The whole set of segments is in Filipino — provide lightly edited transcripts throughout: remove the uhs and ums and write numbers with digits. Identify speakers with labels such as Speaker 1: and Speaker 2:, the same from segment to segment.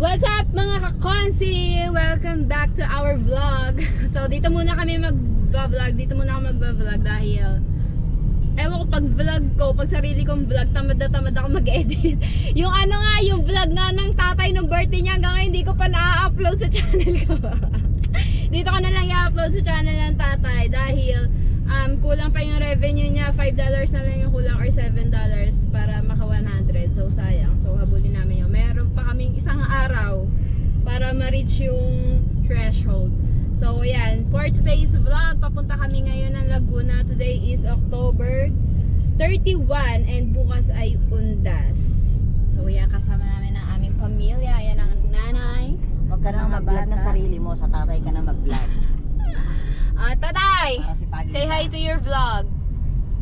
Speaker 1: What's up mga kakonsi? Welcome back to our vlog. So dito muna kami mag-vlog. Dito muna ako mag-vlog dahil ewan ko pag vlog ko, pag sarili kong vlog, tamad na tamad ako mag-edit. Yung ano nga, yung vlog nga ng tatay ng birthday niya, hanggang ngayon hindi ko pa na-upload sa channel ko. Dito ko na lang i-upload sa channel ng tatay dahil kulang pa yung revenue niya. $5 na lang yung kulang or $7 para maka 100. So sayang. So habulin namin yung meron pa kaming isang araw para ma-reach yung threshold. So yan, for today's vlog, papunta kami ngayon ng Laguna. Today is October 31 and bukas ay Undas. So yan, kasama namin ang aming pamilya. Yan ang nanay.
Speaker 2: Huwag ka nang mag-vlog na sarili mo, sa tatay ka na mag-vlog.
Speaker 1: Tatay, say hi to your vlog.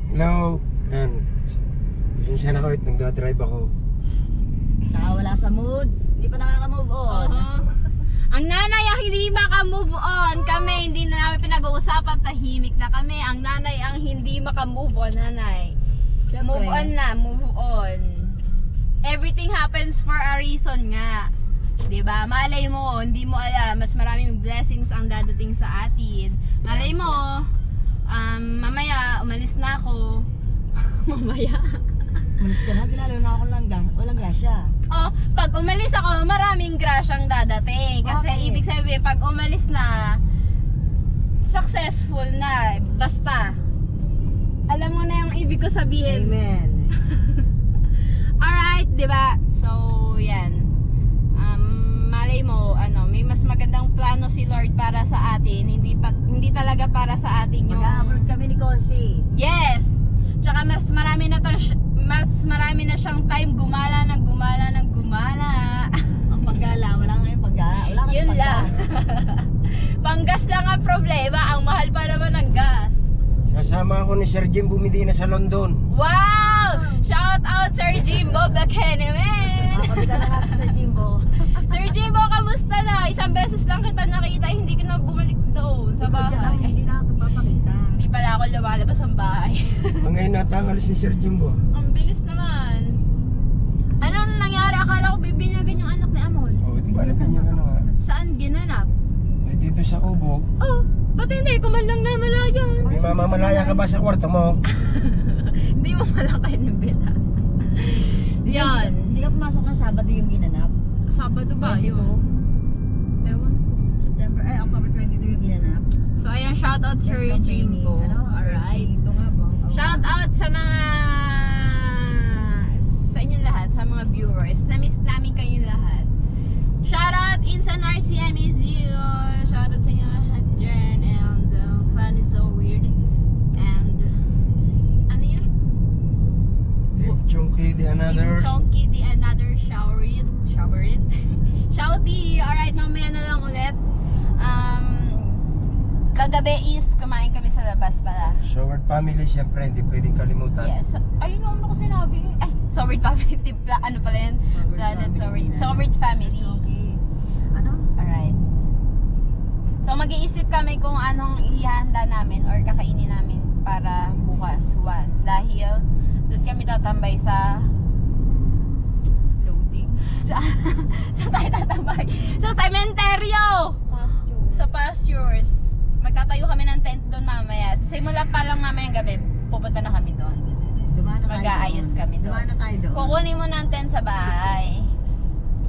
Speaker 3: Hello. Yan. Pasensya na ko, nagdadrive ako.
Speaker 2: Saka wala sa mood, hindi pa nakaka-move on.
Speaker 1: Ang nanay ang hindi maka-move on. Kami, hindi na namin pinag-uusapan, tahimik na kami. Ang nanay ang hindi maka-move on, nanay.
Speaker 2: Siyempre.
Speaker 1: Move on na, move on. Everything happens for a reason nga. Diba? Malay mo, hindi mo alam, mas maraming blessings ang dadating sa atin. Malay mo, mamaya, umalis na ako. Mamaya.
Speaker 2: Umalis ka na, dinalo na ako walang grasya.
Speaker 1: Oh, pag umalis ako, maraming grasyang dadating. Kasi
Speaker 2: Okay.
Speaker 1: ibig sabihin, pag umalis na, successful na. Basta. Alam mo na yung ibig ko sabihin.
Speaker 2: Amen.
Speaker 1: Alright, diba? So, yan. Malay mo, may mas magandang plano si Lord para sa atin. Hindi talaga para sa atin yung...
Speaker 2: Mag-a-upload kami ni Consi.
Speaker 1: Yes! Tsaka mas marami na siyang time gumala ng gumala.
Speaker 2: Ang paggala, wala nga yung paggala. Wala nga
Speaker 1: Yun
Speaker 2: yung
Speaker 1: lang. Panggas lang ang problema. Ang mahal pa naman ng gas.
Speaker 3: Kasama ako ni Sir Jim Bumidina sa London.
Speaker 1: Wow! Shout out Sir Jimbo Bakhenemen!
Speaker 2: Kami ka na nga sa Jimbo.
Speaker 1: Sir Jimbo, kamusta na? Isang beses lang kita nakita, hindi ka na bumalik doon sa
Speaker 2: Ikaw dyan ang
Speaker 1: bahay.
Speaker 2: hindi na ako papakita.
Speaker 1: Hindi pala ako lumalabas ang bahay.
Speaker 3: Ang ngayon natangalis ni Sir Jimbo.
Speaker 1: Ang bilis naman. Ano nangyari? Akala ko bibinyagan yung anak ni Amol.
Speaker 3: Oh, di ba niya ka na nga.
Speaker 1: Saan ginanap?
Speaker 3: Eh, dito sa Kubo.
Speaker 1: Oh, ba't hindi ko man lang namalayan?
Speaker 3: May mamamalaya ka ba sa kwarto mo?
Speaker 1: Hindi mo malakay ng bela. Yan.
Speaker 2: Hindi ka pumasok ng Sabado yung ginanap.
Speaker 1: Sabado ba
Speaker 2: 22.
Speaker 1: yun? Ewan ko.
Speaker 2: October 22 yung ginanap.
Speaker 1: So ayan, shout out Sir
Speaker 2: Yes, campaigning.
Speaker 1: Jimbo.
Speaker 2: Ano?
Speaker 1: Alright.
Speaker 2: Ito nga ba?
Speaker 1: Shout out sa inyong lahat, sa mga viewers. Na-miss namin kayong lahat. Shout out Insan RC, I miss you. Shout out sa inyo lahat dyan. And Planet So Weird. And ano yun?
Speaker 3: Team Chunky, the another.
Speaker 1: Team Chonky, the another showerit. Shouty. Alright, mamaya na lang ulit. Kagabi is kumain kami sa labas pala.
Speaker 3: Showard family, syempre, hindi pwedeng kalimutan.
Speaker 1: Yes. Ayun yung ano ko sinabi. Ay, Soward family. Ano pala yan? Planet Soward. Soward family.
Speaker 2: Okay. Ano?
Speaker 1: Alright. So mag-iisip kami kung anong ihahanda namin or kakainin namin para bukas 1. Dahil doon kami tatambay sa loading. Sa tayo tatambay? Sa cementerio! Sa pastures. Magtatayo kami ng tent doon mamaya. Simula pa lang mamayang gabi, pupunta na kami doon.
Speaker 2: Dumaan na tayo
Speaker 1: Mag-aayos
Speaker 2: doon.
Speaker 1: kami doon.
Speaker 2: Dumaan na tayo doon.
Speaker 1: Kukunin mo ng tent sa bahay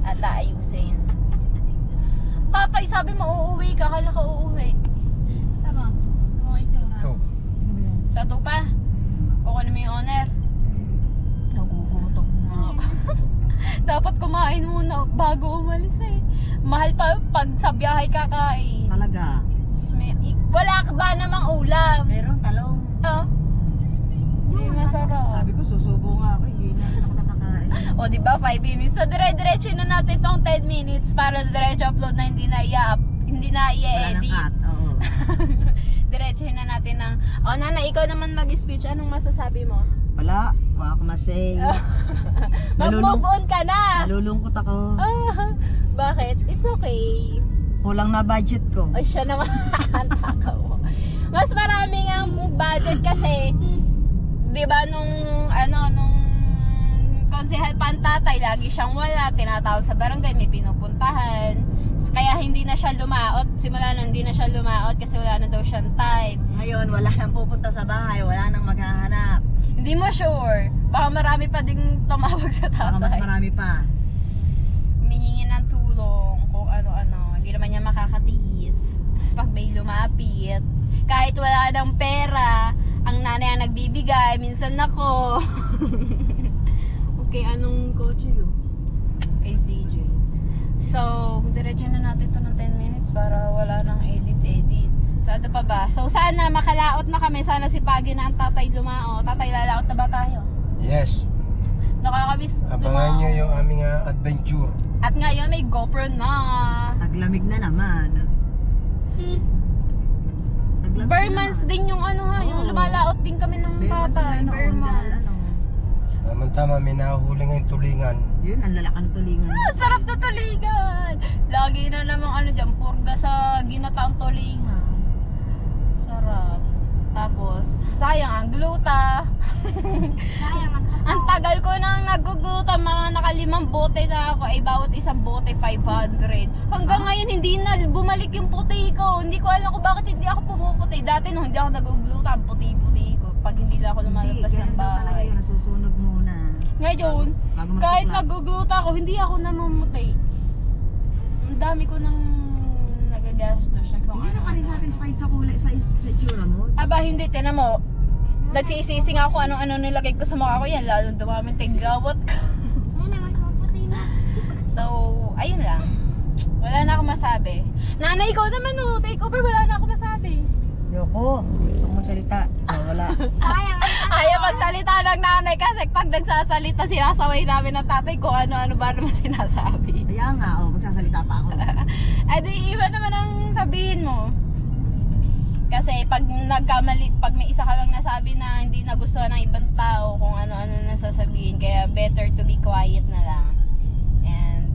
Speaker 1: at aayusin. Tatay, sabi mo uuwi ka, kala ka uuwi. Tama. Okay,
Speaker 3: Ito.
Speaker 2: Sino ba yan?
Speaker 1: sa tupa, kukunin mo yung owner. Nagugutom na ako. Dapat kumain muna bago umalis eh. Mahal pa pag sa biyahe kakain.
Speaker 2: Talaga.
Speaker 1: Wala ka ba namang ulam?
Speaker 2: Meron talong.
Speaker 1: Oh. Hindi masarap.
Speaker 2: Sabi ko susubo nga ako, hindi na ako nakakain.
Speaker 1: O diba 5 minutes? So dire-diretso na natin tong 10 minutes para diretso upload na hindi na
Speaker 2: Wala nang
Speaker 1: i-edit.
Speaker 2: cut, oo.
Speaker 1: Diretsohin na natin ng... O Nana, ikaw naman mag-speech. Anong masasabi mo?
Speaker 2: Wala ako masay.
Speaker 1: Mag-move on ka na!
Speaker 2: Nalulungkot ako.
Speaker 1: Bakit? It's okay.
Speaker 2: Kulang na budget ko.
Speaker 1: Ay, siya naman. Takaw. Mas maraming ang budget kasi, di ba, nung konsehal pa ang tatay, lagi siyang wala, tinatawag sa barangay, may pinupuntahan. Kaya hindi na siya lumaot, simula nun hindi na siya lumaot kasi wala na daw siyang time.
Speaker 2: Ngayon, wala nang pupunta sa bahay, wala nang maghahanap.
Speaker 1: Hindi mo sure, baka marami pa ding tumawag sa
Speaker 2: Baka mas
Speaker 1: tatay.
Speaker 2: marami pa.
Speaker 1: Humihingi ng tulong kung ano-ano, hindi naman niya makakatiis pag may lumapit. Kahit wala ng pera, ang nanay ang nagbibigay, minsan ako. Okay, anong kotse yun? Kay CJ. So, diretso na natin to ng 10 minutes para wala nang edit-edit. So, ano pa ba? So, sana makalaot na kami. Sana si Pagi na ang tatay lumao. Tatay, lalaot na ba tayo?
Speaker 3: Yes.
Speaker 1: Nakakabis
Speaker 3: Abangan nyo yung aming adventure.
Speaker 1: At ngayon may GoPro na.
Speaker 2: Taglamig na naman. Taglamig
Speaker 1: Bermans
Speaker 2: na naman.
Speaker 1: din yung ano ha, yung
Speaker 2: Oo.
Speaker 1: lumalaot din kami ng
Speaker 2: Bermans
Speaker 1: tatay.
Speaker 2: na noon, dahil
Speaker 1: Bermans.
Speaker 2: ano,
Speaker 3: Tama-tama, may nahuhuli ngayong tulingan.
Speaker 2: yun, ang lalakan tulingan.
Speaker 1: Ah, sarap na tulingan. Lagi na namang ano dyan, purga sa ginataang tulingan. Sarap. Tapos, sayang ang gluta. Ang tagal ko nang nagugluta, mga nakalimang bote na ako, ay bawat isang bote 500. Hanggang ngayon hindi na bumalik yung puti ko. Hindi ko alam kung bakit hindi ako pumuputi. Dati nung hindi ako nagugluta, ang puti-puti ko. Pag hindi lang ako
Speaker 2: Hindi,
Speaker 1: lumalabas ng
Speaker 2: ganun daw talaga
Speaker 1: bahay.
Speaker 2: yun, nasusunog muna.
Speaker 1: Ngayon,
Speaker 2: Bago
Speaker 1: kahit
Speaker 2: magtukla.
Speaker 1: nagugluta ako, hindi ako namumuti. Ang dami ko nang nagagastos na kung
Speaker 2: Hindi
Speaker 1: ano.
Speaker 2: na pa rin satisfied sa kulay, sa itsura mo.
Speaker 1: Aba, hindi. Tinan mo. Nagsisisi nga ako anong-ano nilagay ko sa mukha ko yan. Lalo dumaming tigawat ko. So, ayun lang. Wala na akong masabi. Nanay, ikaw naman oh. Take over, wala na akong masabi.
Speaker 2: Yoko, huwag magsalita. Wala.
Speaker 1: Ayaw magsalita ng nanay kasi pag nagsasalita, sinasaway namin ng tatay ko ano-ano ba naman sinasabi.
Speaker 2: Kaya nga, magsasalita pa ako.
Speaker 1: Eh di iba naman ang sabihin mo. Kasi pag nagkamali, pag may isa ka lang nasabi na hindi nagustuhan ng ibang tao kung ano-ano na sasabihin, kaya better to be quiet na lang. And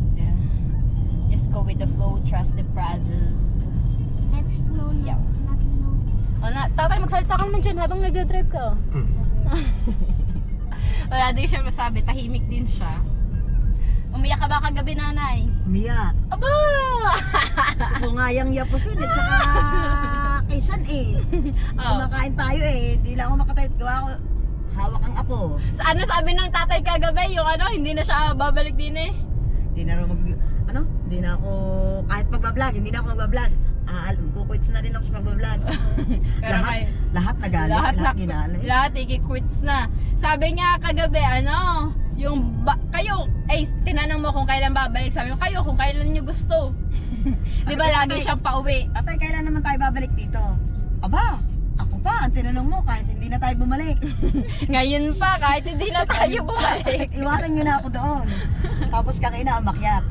Speaker 1: just go with the flow, trust the process. Yeah. O na, tatay, magsalita ka naman dyan habang nagdadrive ka. Wala din siya masabi, tahimik din siya. Umiyak ka ba kagabi, nanay?
Speaker 2: Umiyak.
Speaker 1: Aba!
Speaker 2: Gusto ko nga yung yapusin at saka kaysan eh.
Speaker 1: Oh.
Speaker 2: Kumakain tayo eh. Hindi lang ako makatayot. Gawa ko, hawak ang apo.
Speaker 1: Sa ano sabi ng tatay kagabi, yung ano, hindi na siya babalik din eh.
Speaker 2: Hindi na rin hindi na ako, kahit magbablog, hindi na ako magbablog. Kukwits na rin ako sa pagbablog.
Speaker 1: Pero
Speaker 2: Lahat nagalit, lahat ginali.
Speaker 1: lahat i-quits na. Sabi niya kagabi, ano, kayo, tinanong mo kung kailan babalik. Sabi mo, kayo kung kailan niyo gusto. Di ba lagi siyang pauwi?
Speaker 2: Tatay, kailan naman tayo babalik dito? Aba, ako pa, ang tinanong mo kahit hindi na tayo bumalik.
Speaker 1: Ngayon pa, kahit hindi na tayo bumalik.
Speaker 2: Iwanan nyo na ako doon. Tapos kakaina umakyat.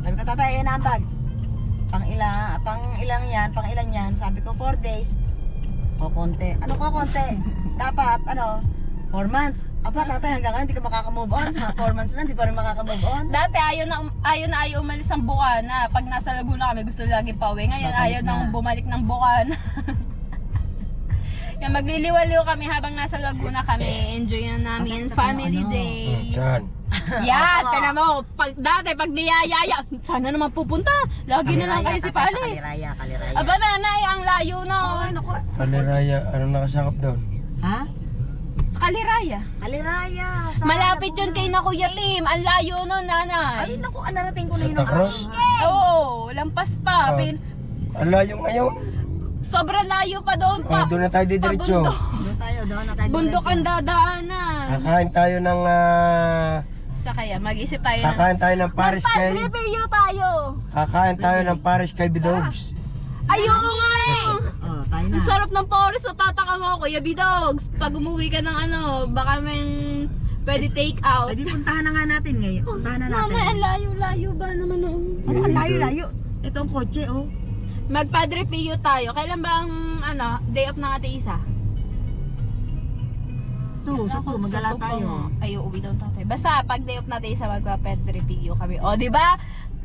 Speaker 2: Sabi ko, tatay, ayan ang bag. Pang ilan yan. Sabi ko, 4 days. O, konti. Ano ko, konti? Dapat, 4 months. Aba, tatay, hanggang ngayon, hindi ka makakamove on. Sa 4 months na, hindi pa rin makakamove on.
Speaker 1: Dati ayaw umalis ng Bukana. Pag nasa Laguna kami, gusto lagi pauwi. Ngayon
Speaker 2: Babalik
Speaker 1: ayaw
Speaker 2: na.
Speaker 1: nang bumalik ng Bukana. Yan, magliliwaliw kami habang nasa Laguna kami. Enjoy na namin
Speaker 2: Bakit
Speaker 1: family
Speaker 2: ano?
Speaker 1: day.
Speaker 3: Diyan.
Speaker 1: Yan,
Speaker 2: Tama.
Speaker 1: tinan mo. Dati, pag niyayaya, sana naman pupunta. Lagi na lang kayo si Palis.
Speaker 2: Kaliraya.
Speaker 1: Aba, nanay, ang layo na.
Speaker 2: Ay, naku.
Speaker 3: Kaliraya, ano nakasakop doon?
Speaker 2: Ha?
Speaker 1: Sa Kaliraya.
Speaker 2: Kaliraya. Sa
Speaker 1: Malapit yun kay
Speaker 2: Laguna.
Speaker 1: na Kuya Tim. Ang layo nun, nanay.
Speaker 2: Ay, naku, narating ko na yun.
Speaker 3: Santa Cruz?
Speaker 1: Oo, lampas pa.
Speaker 3: Ah. Ang layo ngayon.
Speaker 1: Sobrang layo pa doon pa.
Speaker 3: Doon na tayo didiretso.
Speaker 1: Pabundok.
Speaker 2: Doon na tayo.
Speaker 1: Bundok ang dadaanan.
Speaker 3: Kakain tayo ng
Speaker 1: Sa kaya, mag-isip tayo ng...
Speaker 3: kakain tayo ng Paris kay
Speaker 1: Magpa-review tayo.
Speaker 3: kakain tayo ng Paris kay Bidogs.
Speaker 1: Ayoko nga eh.
Speaker 2: Oh, tayo na.
Speaker 1: Ang sarap ng Paris. So, tataka mo, Kuya Bidogs. Pag umuwi ka ng baka may pwede take out.
Speaker 2: Pwede puntahan na nga natin ngayon. Puntahan na natin.
Speaker 1: Mama, ang layo-layo ba naman noon?
Speaker 2: Ano, ang layo-layo. Ito ang kotse, oh.
Speaker 1: Magpadre Pio tayo. Kailan ba ang day off ng Ate Isa?
Speaker 2: Sa to, magala tayo.
Speaker 1: Ay, uuwi daw ang tatay. Basta, pag day off natin isa, magpa-Padre Pio kami. O, di ba?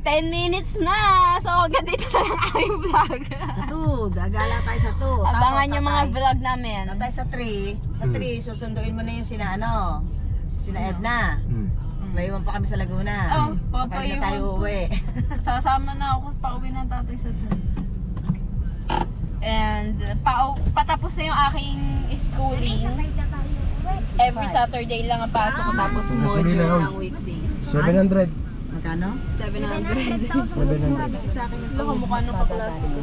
Speaker 1: 10 minutes na! So, hanggang dito na lang aming vlog.
Speaker 2: Sa to, gagala tayo sa to.
Speaker 1: Abangan
Speaker 2: Tapos,
Speaker 1: yung mga
Speaker 2: tatay.
Speaker 1: vlog namin.
Speaker 2: Tatay sa 3. Sa 3, susunduin mo na yung sina Edna.
Speaker 3: Hmm.
Speaker 2: May iwan pa kami sa Laguna.
Speaker 1: Oh,
Speaker 2: Sakay na tayo
Speaker 1: papaiwan
Speaker 2: uwi.
Speaker 1: Sasama na ako pa uwi ng tatay sa doon. And patapos na yung aking schooling. Every Saturday lang ang pasok ko tapos module ng weekdays.
Speaker 3: 700.
Speaker 2: Magkano?
Speaker 1: 700.
Speaker 3: 700.
Speaker 2: Sa akin yung
Speaker 1: Baka mukha nung kaklase ko.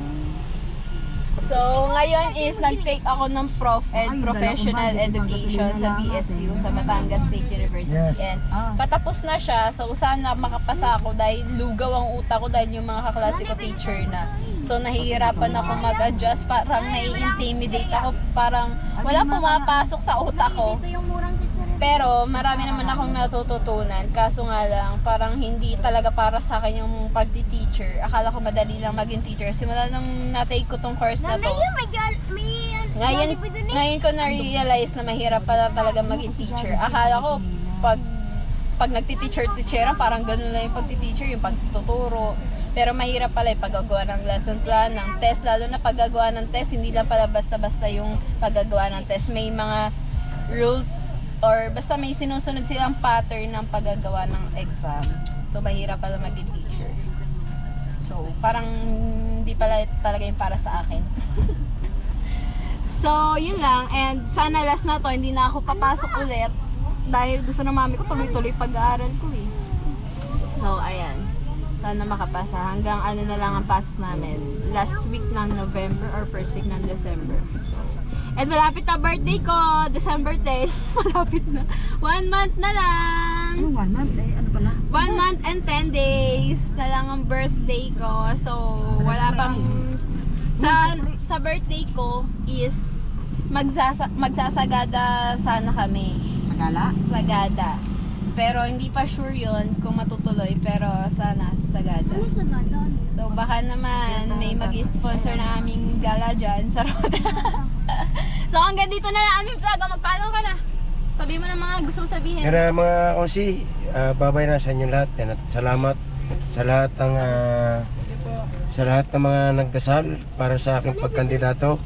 Speaker 1: So, ngayon is nag-take ako ng Prof Ed, Professional Education sa BSU, sa Batangas State University.
Speaker 3: Yes.
Speaker 1: And patapos na siya, so sana makapasa ako dahil lugaw ang utak ko dahil yung mga kaklase ko teacher na. So, nahihirapan ako mag-adjust, parang nai-intimidate ako, parang wala pumapasok sa utak ko. Pero marami naman akong natututunan, kaso nga lang parang hindi talaga para sa akin yung pagti-teacher. Akala ko madali lang maging teacher. Simula nung na-take ko tong course na to, ngayon ko na-realize na mahirap pala talaga maging teacher. Akala ko pag nagti-teacher-teacheran, parang ganun lang yung pagti-teacher, yung pagtuturo. Pero mahirap pala yung paggagawa ng lesson plan, ng test, lalo na paggagawa ng test, hindi lang pala basta-basta yung paggagawa ng test. May mga rules or basta may sinusunod silang pattern ng paggagawa ng exam. So, mahirap pala maging teacher. So, parang hindi pala talaga yung para sa akin. So, yun lang. And sana last na to, hindi na ako papasok ulit. Dahil gusto ng mami ko tuloy-tuloy pag-aaral ko eh. So, ayan. Sana makapasa. Hanggang ano na lang ang pasok namin. Last week ng November or first week ng December. So, and malapit na birthday ko, December 10. Malapit na. 1 month na lang.
Speaker 2: Ano, 1 month? Ano pala?
Speaker 1: 1 month and 10 days na lang ang birthday ko. So, wala pang... Sa birthday ko is magsasagada sana kami.
Speaker 2: Sagala?
Speaker 1: Sagada. Pero hindi pa sure yun kung matutuloy. Pero sana sagada. So, baka naman may mag-sponsor na aming gala dyan. Charot. So, hanggang dito na lang aming vlog. Magpaalam ka na. Sabi mo na mga gusto mong sabihin.
Speaker 3: Kaya mga konsi, babay na sa inyo lahat. At salamat sa lahat ng mga nagdasal para sa aking pagkandidato.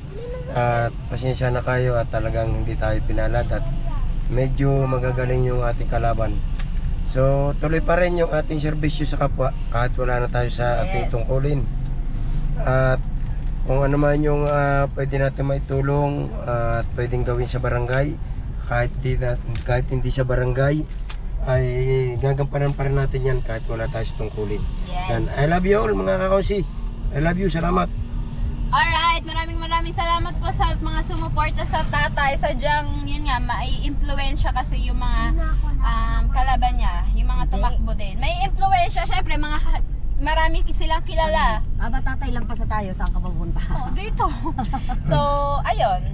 Speaker 3: At pasensya na kayo at talagang hindi tayo pinalad at medyo magagaling yung ating kalaban. So, tuloy pa rin yung ating serbisyo sa kapwa kahit wala na tayo sa ating tungkulin. At kung ano man yung pwede natin maitulong at pwedeng gawin sa barangay, kahit hindi sa barangay, ay gagampanan pa rin natin yan kahit wala tayo sa tungkulin.
Speaker 1: Yes.
Speaker 3: Yan. I love you all mga kakausi. I love you. Salamat.
Speaker 1: Alright, maraming salamat po sa mga sumuporta sa tatay. Sadyang, yun nga, mai-influensya kasi yung mga kalaban niya, yung mga tumakbo din. May influensya, syempre, marami silang kilala.
Speaker 2: Aba, tatay lang pa sa tayo, saan ka pupunta?
Speaker 1: Oh, dito. So, ayun.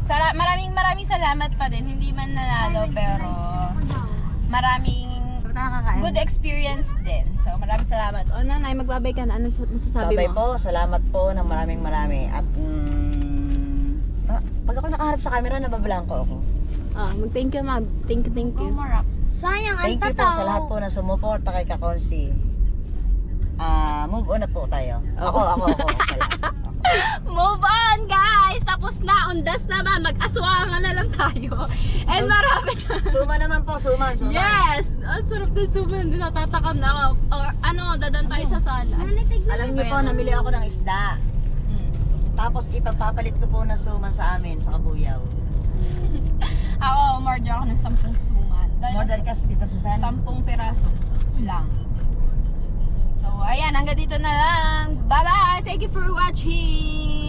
Speaker 1: Maraming salamat pa din. Hindi man nanalo, pero maraming good experience din. So, maraming salamat. O, nanay, magbabay ka na. Ano masasabi
Speaker 2: Babay
Speaker 1: mo?
Speaker 2: po, salamat po ng marami. At pag ako nakaharap sa camera, nabablangko ako.
Speaker 1: Mag-thank you, ma'am. Thank you. Sayang,
Speaker 2: Thank you po sa lahat po na sumuporta kay Kakonsi. Move on na po tayo. Ako.
Speaker 1: Move on, guys! Tapos na, undas na ba? Mag-aswangan na lang tayo. And marami na.
Speaker 2: Suma naman po, suman.
Speaker 1: Yes! Ang sarap din suman. Natatakam na ako. Or dadan tayo sa sala.
Speaker 2: Alam niyo po, namili ako ng isda. Tapos ipapapalit ko po ng suman sa amin, sa Kabuyaw.
Speaker 1: Ako, umorder ako ng 10 suman.
Speaker 2: Model kasi Tita Susana.
Speaker 1: 10 piraso lang. So, ayan, hanggang dito na lang. Bye-bye! Thank you for watching!